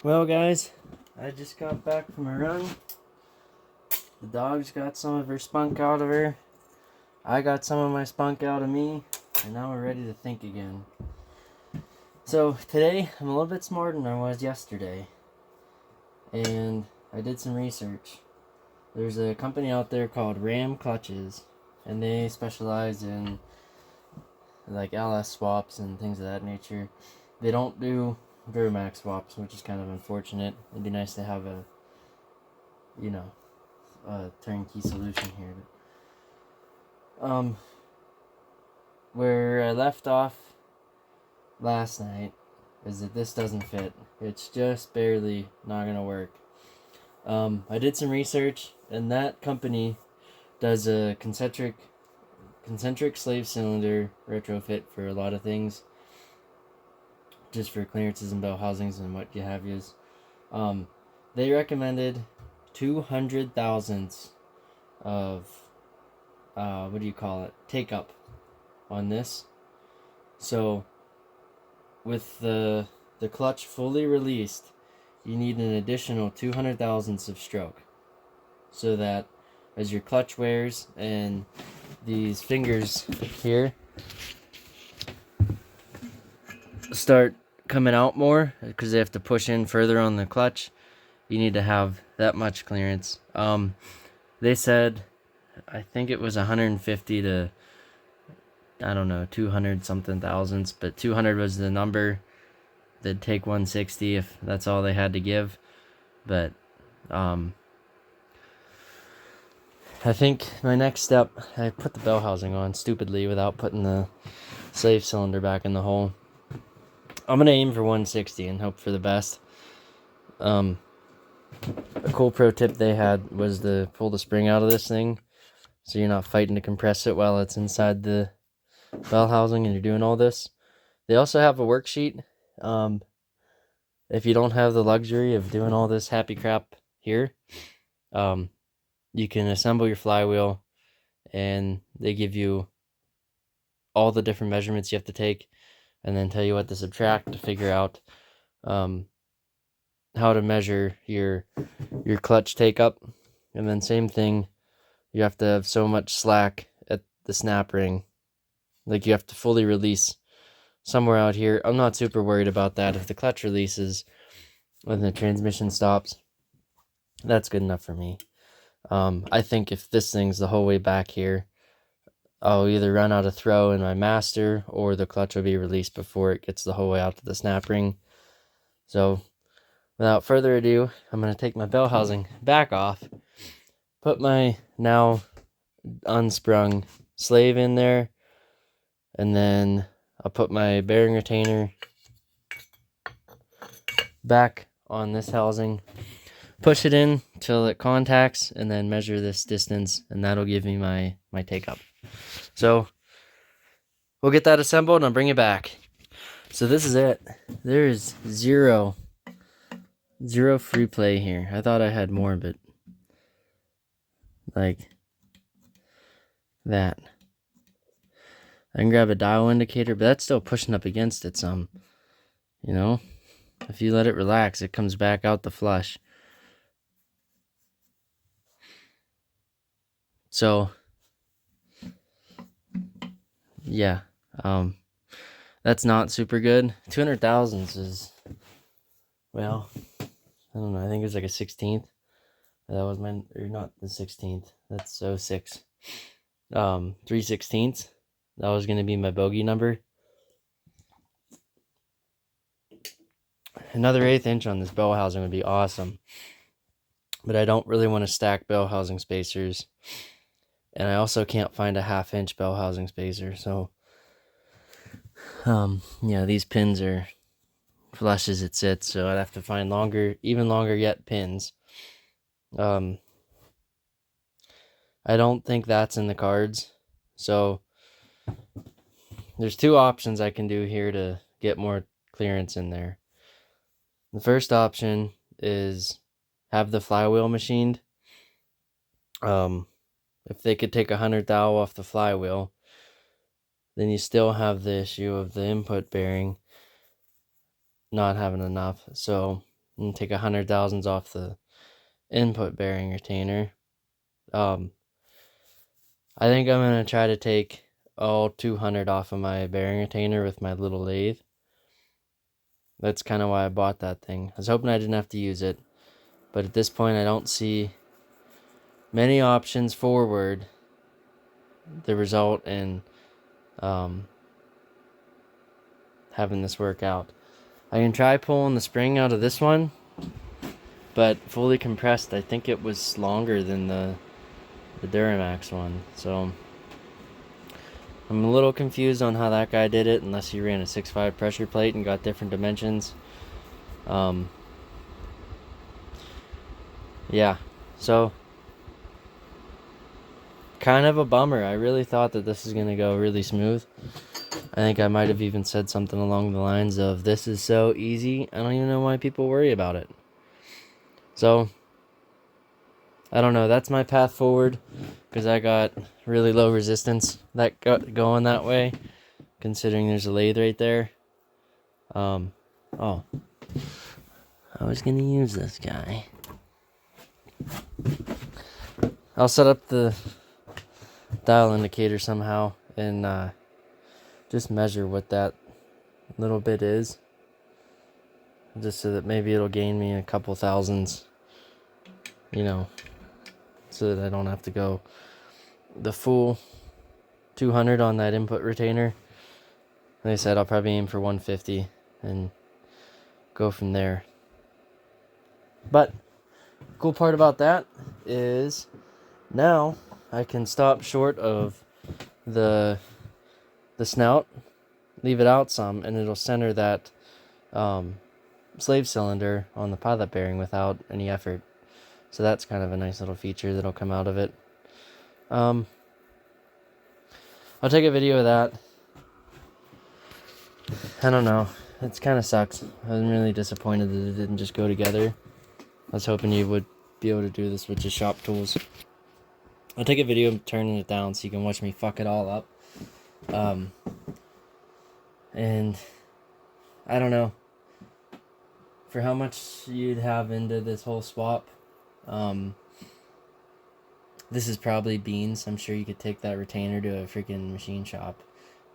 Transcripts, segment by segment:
Well, guys, I just got back from a run. The dog's got some of her spunk out of her. I got some of my spunk out of me. And now we're ready to think again. So, today, I'm a little bit smarter than I was yesterday. And I did some research. There's a company out there called Ram Clutches. And they specialize in, like, LS swaps and things of that nature. They don't do Duramax swaps, which is kind of unfortunate. It'd be nice to have a turnkey solution here. But, where I left off last night is that this doesn't fit. It's just barely not gonna work. I did some research, and that company does a concentric slave cylinder retrofit for a lot of things, just for clearances and bell housings and what you have is. They recommended 200 thousandths of take up on this. So with the clutch fully released, you need an additional 200 thousandths of stroke, so that as your clutch wears and these fingers here start coming out more because they have to push in further on the clutch, you need to have that much clearance. They said, I think it was 150 to, I don't know, 200 something thousandths, but 200 was the number. They'd take 160 if that's all they had to give. But I think my next step, I put the bell housing on stupidly without putting the slave cylinder back in the hole. I'm gonna aim for 160 and hope for the best. A cool pro tip they had was to pull the spring out of this thing, so you're not fighting to compress it while it's inside the bell housing and you're doing all this. They also have a worksheet. If you don't have the luxury of doing all this happy crap here, you can assemble your flywheel, and they give you all the different measurements you have to take, and then tell you what to subtract to figure out how to measure your clutch take up. And then same thing, you have to have so much slack at the snap ring. Like, you have to fully release somewhere out here. I'm not super worried about that. If the clutch releases when the transmission stops, that's good enough for me. I think if this thing's the whole way back here, I'll either run out of throw in my master, or the clutch will be released before it gets the whole way out to the snap ring. So without further ado, I'm going to take my bell housing back off, put my now unsprung slave in there, and then I'll put my bearing retainer back on this housing, push it in till it contacts, and then measure this distance, and that'll give me my take up. So we'll get that assembled and I'll bring it back. So this is it. There is zero free play here. I thought I had more, but like that. I can grab a dial indicator, but that's still pushing up against it some. You know, if you let it relax, it comes back out the flush. So yeah, that's not super good. 200 thousandths is, well, I don't know, I think it was like a 16th. That was my, or not the 16th, that's 06. 3/16. That was going to be my bogey number. Another 1/8 inch on this bell housing would be awesome, but I don't really want to stack bell housing spacers, and I also can't find a 1/2 inch bell housing spacer. So yeah, these pins are flush as it sits, so I'd have to find longer, even longer yet pins. I don't think that's in the cards. So there's two options I can do here to get more clearance in there. The first option is have the flywheel machined. If they could take 100 thou off the flywheel, then you still have the issue of the input bearing not having enough. So and take 100 thousandths off the input bearing retainer. I think I'm going to try to take all 200 off of my bearing retainer with my little lathe. That's kind of why I bought that thing. I was hoping I didn't have to use it, but at this point I don't see many options forward that result in having this work out. I can try pulling the spring out of this one, but fully compressed, I think it was longer than the Duramax one. So I'm a little confused on how that guy did it, unless he ran a 6.5 pressure plate and got different dimensions. Yeah, so kind of a bummer. I really thought that this was going to go really smooth. I think I might have even said something along the lines of, this is so easy, I don't even know why people worry about it. So I don't know, that's my path forward, because I got really low resistance that got going that way, considering there's a lathe right there. Oh, I was gonna use this guy. I'll set up the dial indicator somehow and just measure what that little bit is, just so that maybe it'll gain me a couple thousandths, you know, so that I don't have to go the full 200 on that input retainer. Like I said, I'll probably aim for 150 and go from there. But cool part about that is now I can stop short of the snout, leave it out some, and it'll center that slave cylinder on the pilot bearing without any effort. So that's kind of a nice little feature that'll come out of it. I'll take a video of that. I don't know. It kind of sucks. I'm really disappointed that it didn't just go together. I was hoping you would be able to do this with just shop tools. I'll take a video of turning it down so you can watch me fuck it all up. And I don't know. For how much you'd have into this whole swap, this is probably beans. I'm sure you could take that retainer to a freaking machine shop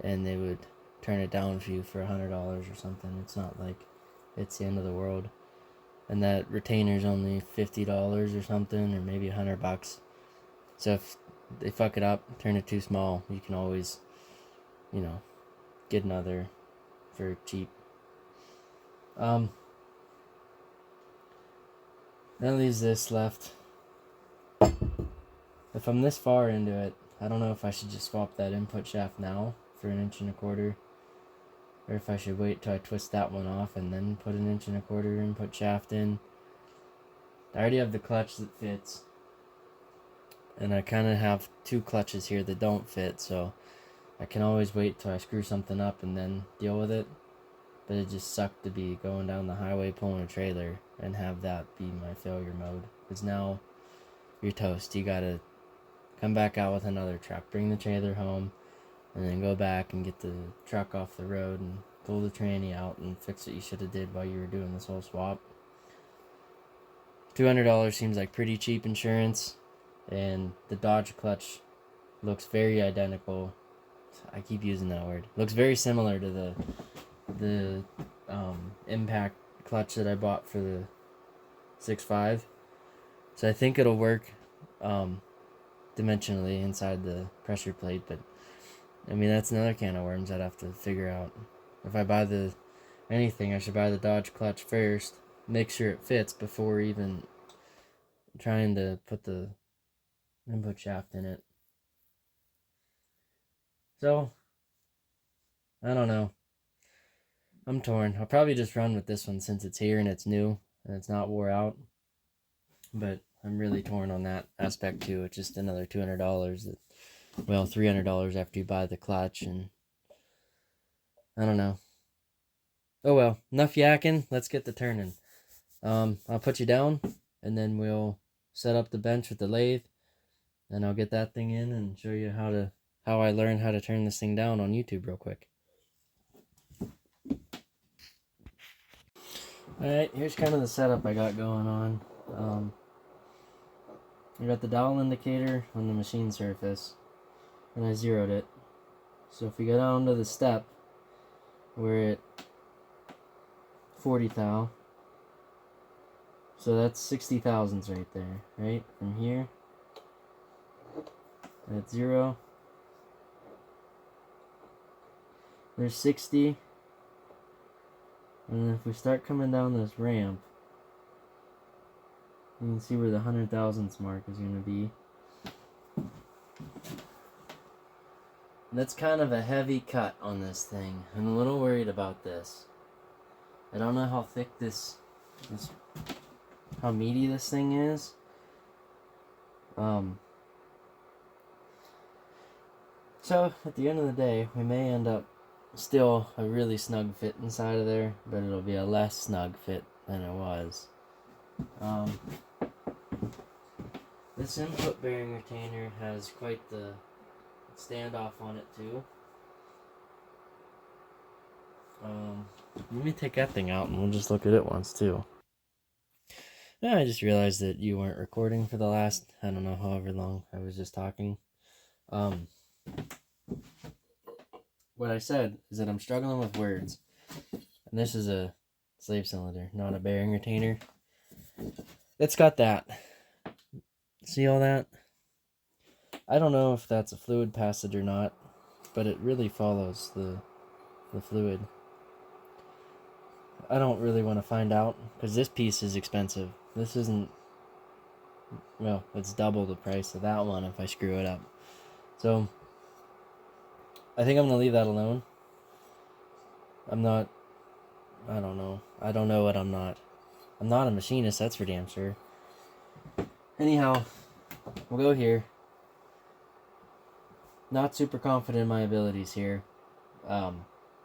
and they would turn it down for you for $100 or something. It's not like it's the end of the world. And that retainer's only $50 or something, or maybe $100. So if they fuck it up, turn it too small, you can always, you know, get another for cheap. That leaves this left. If I'm this far into it, I don't know if I should just swap that input shaft now for 1 1/4 inches, or if I should wait till I twist that one off and then put 1 1/4 inch input shaft in. I already have the clutch that fits, and I kind of have 2 clutches here that don't fit, so I can always wait till I screw something up and then deal with it. But it just sucked to be going down the highway pulling a trailer and have that be my failure mode, because now you're toast. You gotta come back out with another truck, bring the trailer home, and then go back and get the truck off the road and pull the tranny out and fix what you should have did while you were doing this whole swap. $200 seems like pretty cheap insurance, and the Dodge clutch looks very identical. I keep using that word. Looks very similar to the impact clutch that I bought for the 6.5. So I think it'll work dimensionally inside the pressure plate, but I mean, that's another can of worms I'd have to figure out. If I buy anything, I should buy the Dodge clutch first, make sure it fits before even trying to put the input shaft in it. So I don't know. I'm torn. I'll probably just run with this one since it's here and it's new and it's not wore out. But I'm really torn on that aspect too. It's just another $200 well, $300 after you buy the clutch, and I don't know. Oh well, enough yakking. Let's get to turning. I'll put you down, and then we'll set up the bench with the lathe, and I'll get that thing in and show you how I learned how to turn this thing down on YouTube real quick. Alright, here's kind of the setup I got going on. I got the dowel indicator on the machine surface, and I zeroed it. So if we go down to the step, we're at 40 thou. So that's 60 thousandths right there, right? From here, at 0, there's 60. And then if we start coming down this ramp, you can see where the 100 thousandths mark is going to be. That's kind of a heavy cut on this thing. I'm a little worried about this. I don't know how thick how meaty this thing is. So at the end of the day, we may end up still a really snug fit inside of there, but it'll be a less snug fit than it was. This input bearing retainer has quite the standoff on it too. Let me take that thing out and we'll just look at it once too. Yeah, I just realized that you weren't recording for the last, I don't know, however long I was just talking. What I said is that I'm struggling with words. And this is a slave cylinder, not a bearing retainer. It's got that. See all that? I don't know if that's a fluid passage or not, but it really follows the fluid. I don't really want to find out, because this piece is expensive. This isn't, well, it's double the price of that one if I screw it up. So, I think I'm going to leave that alone. I don't know. I don't know what I'm not. I'm not a machinist, that's for damn sure. Anyhow, we'll go here. Not super confident in my abilities here.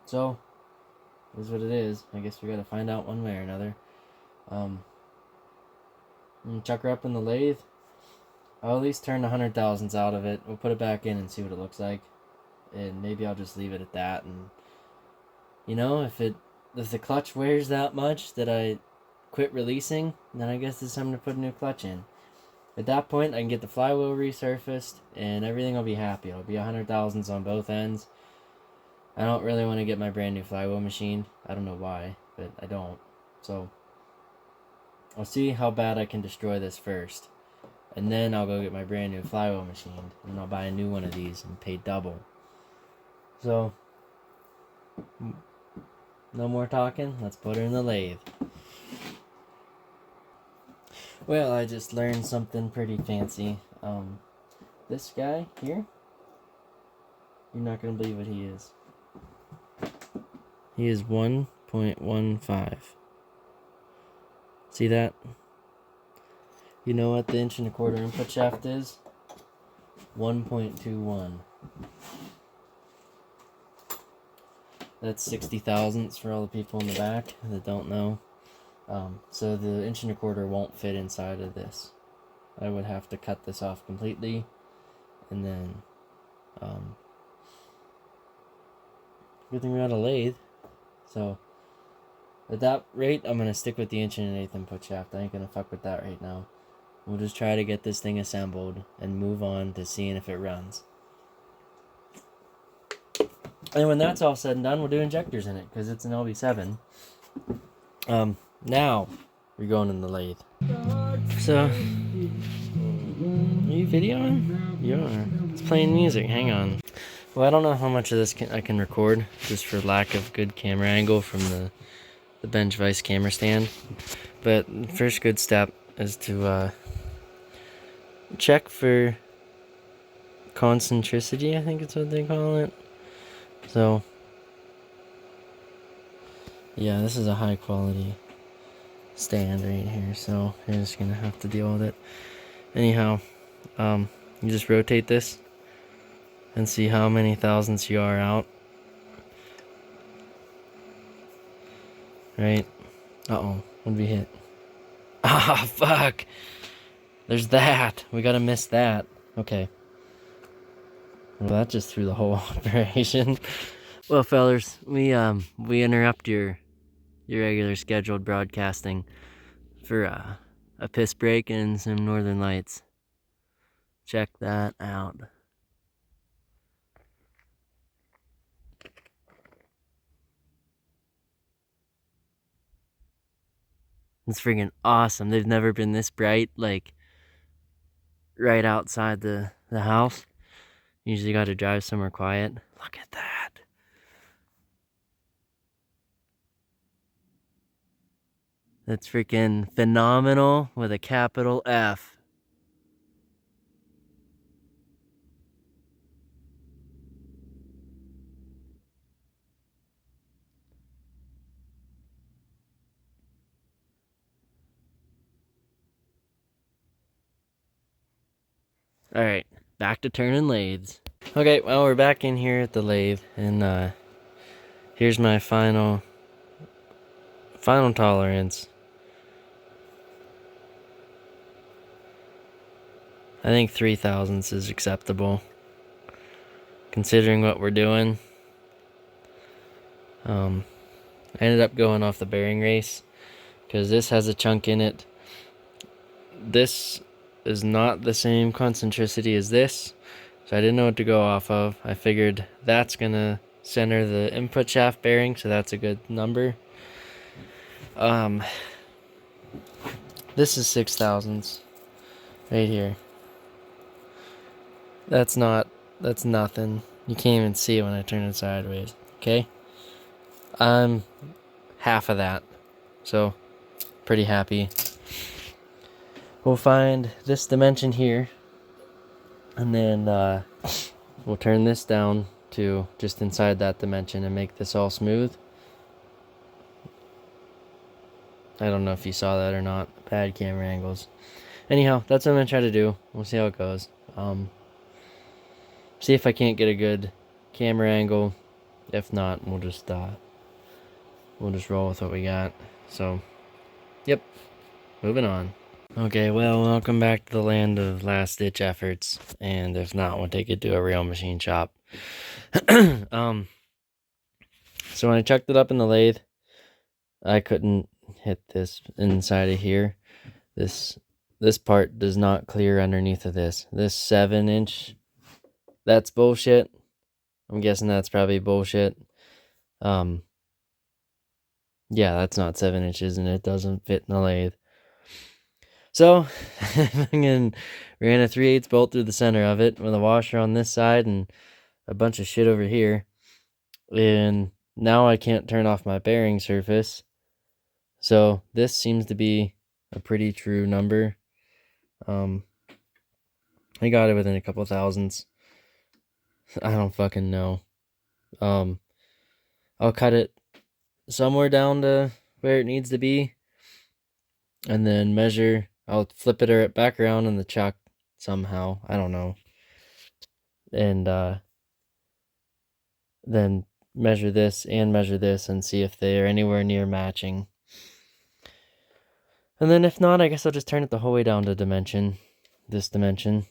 So, it is what it is. I guess we gotta find out one way or another. I'm gonna chuck her up in the lathe. I'll at least turn the 100 thousandths out of it. We'll put it back in and see what it looks like. And maybe I'll just leave it at that. And, you know, if the clutch wears that much that I quit releasing, then I guess it's time to put a new clutch in. At that point, I can get the flywheel resurfaced, and everything will be happy. It'll be 100 thousandths on both ends. I don't really want to get my brand new flywheel machine. I don't know why, but I don't. So, I'll see how bad I can destroy this first. And then I'll go get my brand new flywheel machine, and I'll buy a new one of these and pay double. So, no more talking. Let's put her in the lathe. Well, I just learned something pretty fancy. This guy here, you're not going to believe what he is. He is 1.15. See that? You know what the 1 1/4 input shaft is? 1.21. That's 60 thousandths for all the people in the back that don't know. So the 1 1/4 won't fit inside of this. I would have to cut this off completely, and then good thing we got a lathe. So at that rate, I'm gonna stick with the 1 1/8 input shaft. I ain't gonna fuck with that right now. We'll just try to get this thing assembled and move on to seeing if it runs. And when that's all said and done, we'll do injectors in it because it's an LB7. Now we're going in the lathe. So, are you videoing? You are. It's playing music. Hang on. Well, I don't know how much of this I can record, just for lack of good camera angle from the bench vise camera stand. But first good step is to check for concentricity. I think it's what they call it. So, yeah, this is a high quality stand right here, so you're just gonna have to deal with it. Anyhow, you just rotate this and see how many thousandths you are out. Right? Uh-oh, what'd we hit? Ah, fuck! There's that! We gotta miss that. Okay. Well, that just threw the whole operation. Well, fellers, we interrupt your your regular scheduled broadcasting for a piss break and some northern lights. Check that out. It's freaking awesome. They've never been this bright, like right outside the house. Usually got to drive somewhere quiet. Look at that. That's freaking phenomenal with a capital F. Alright, back to turning lathes. Okay, well, we're back in here at the lathe, and here's my final tolerance. I think 3/1000 is acceptable, considering what we're doing. I ended up going off the bearing race, because this has a chunk in it. This is not the same concentricity as this, so I didn't know what to go off of. I figured that's gonna center the input shaft bearing, so that's a good number. This is 6/1000 right here. That's nothing. You can't even see it when I turn it sideways. Okay, I'm half of that, so pretty happy. We'll find this dimension here, and then we'll turn this down to just inside that dimension and make this all smooth. I don't know if you saw that or not. Bad camera angles. Anyhow, that's what I'm gonna try to do. We'll see how it goes. See if I can't get a good camera angle. If not, we'll just roll with what we got. So, yep, moving on. Okay, well, welcome back to the land of last-ditch efforts, and if not, we'll take it to a real machine shop. So when I chucked it up in the lathe, I couldn't hit this inside of here. This part does not clear underneath of this. This 7-inch, that's bullshit. I'm guessing that's probably bullshit. Yeah, that's not 7 inches, and it doesn't fit in the lathe. So, I ran a 3/8 bolt through the center of it with a washer on this side and a bunch of shit over here. And now I can't turn off my bearing surface. So, this seems to be a pretty true number. I got it within a couple thousandths. I don't fucking know. I'll cut it somewhere down to where it needs to be, and then measure. I'll flip it back around in the chuck somehow. I don't know. And then measure this and see if they're anywhere near matching. And then if not, I guess I'll just turn it the whole way down to this dimension.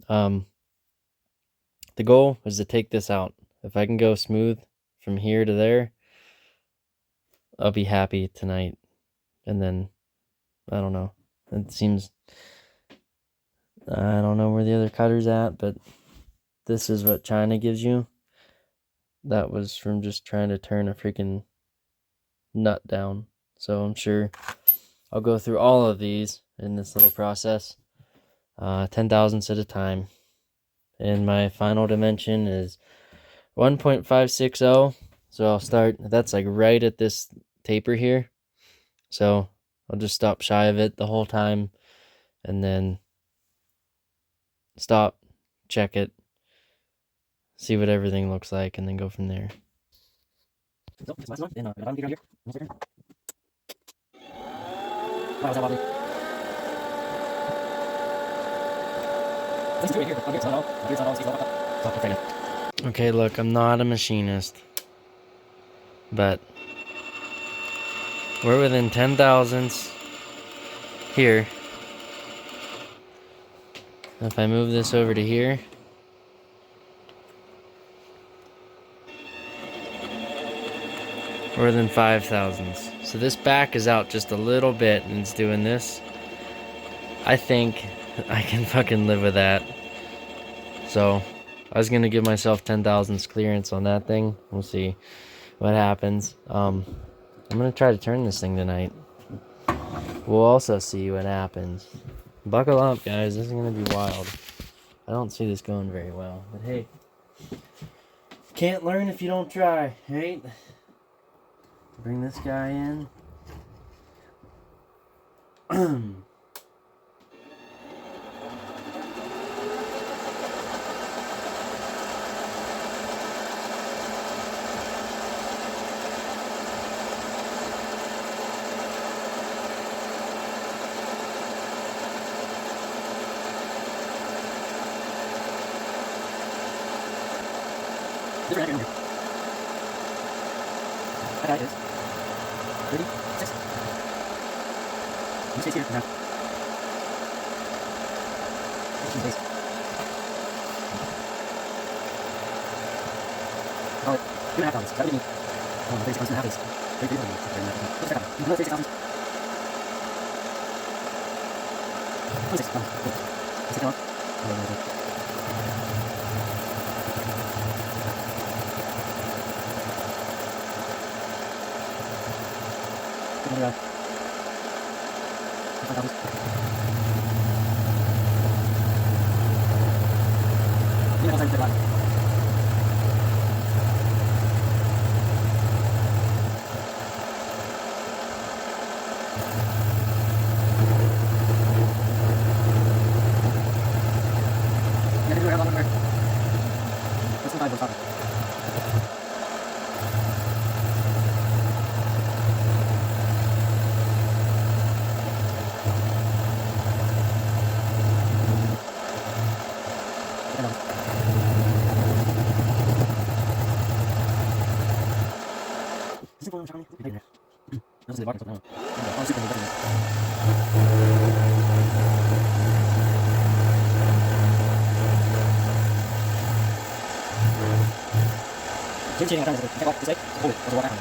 The goal is to take this out. If I can go smooth from here to there, I'll be happy tonight. And then, I don't know. It seems, I don't know where the other cutter's at, but this is what China gives you. That was from just trying to turn a freaking nut down. So I'm sure I'll go through all of these in this little process, 10/1000 at a time. And my final dimension is 1.560. So I'll start, that's like right at this taper here. So I'll just stop shy of it the whole time, and then stop, check it, see what everything looks like, and then go from there. Okay, look, I'm not a machinist, but we're within 10/1000 here. If I move this over to here, we're within 5/1000. So this back is out just a little bit and it's doing this. I think I can fucking live with that. So I was gonna give myself 10 thousandths clearance on that thing. We'll see what happens. I'm gonna try to turn this thing tonight. We'll also see what happens. Buckle up, guys. This is gonna be wild. I don't see this going very well, but hey, can't learn if you don't try, right? Bring this guy in. That guy is 36. He stays here for now. He's base. Call it 2.5 thousandths. That would be 36 thousandths and a half base. 33 thousandths. Another 36 thousandths. 26 thousandths. Cool. Let's take that off. Another 5 thousandths. Yeah, outside the black. Yeah, I think we're a lot more. Let's go 5 more. Cheating, I'm trying to walk this way. Hold it, or walk out.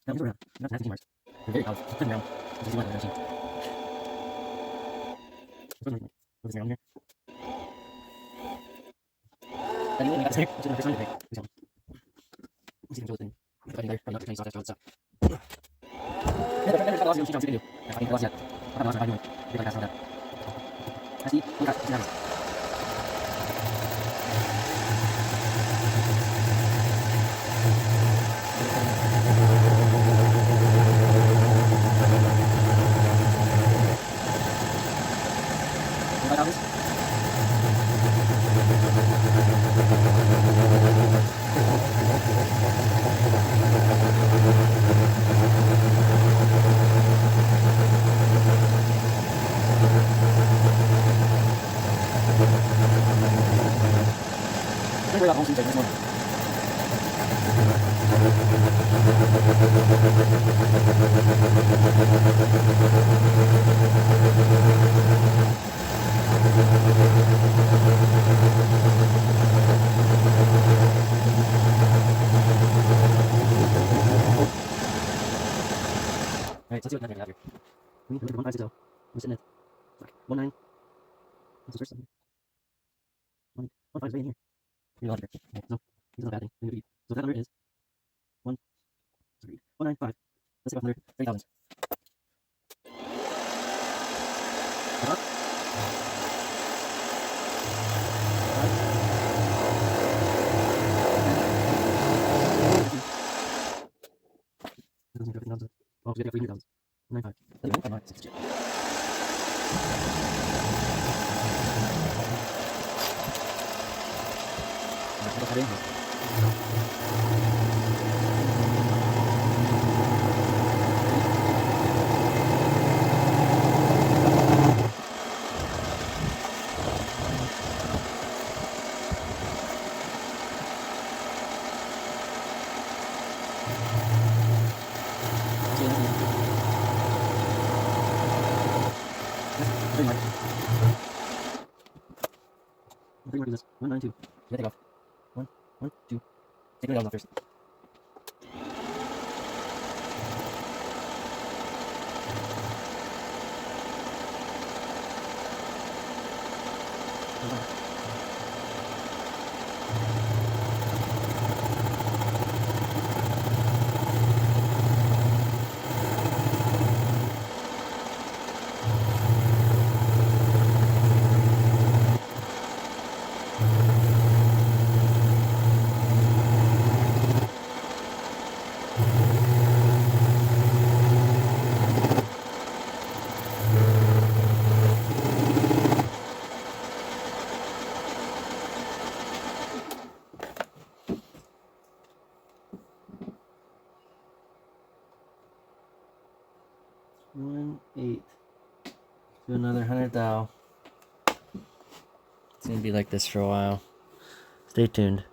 Now, around. Not nasty marks. They're very powerful. Put them down. Just see what they're going to see. Around here. And you only got this here. Which is my first time today. Let's see if I can control this thing. If I can there, probably not to change stuff after all that stuff. Yeah, but never got lost in the video. I haven't lost yet. I haven't lost my doing. If I pass all that. I see. Look at this. Alright, so let's see what number we have here. We need 1560. We're sitting at 19. What's the first one? 15 is way in here. Pretty logic here. Okay, so here's not a bad thing. So if that number is 195. Let's see what number 30,000. Oh, we got 300,000. 95. That's 1.962. Alright, what's that in here? 3 more, do this. 1, 9, 2. You gotta take off. 1, 1, 2. Take the off first. One, 8. Do another 100 thou. It's gonna be like this for a while. Stay tuned.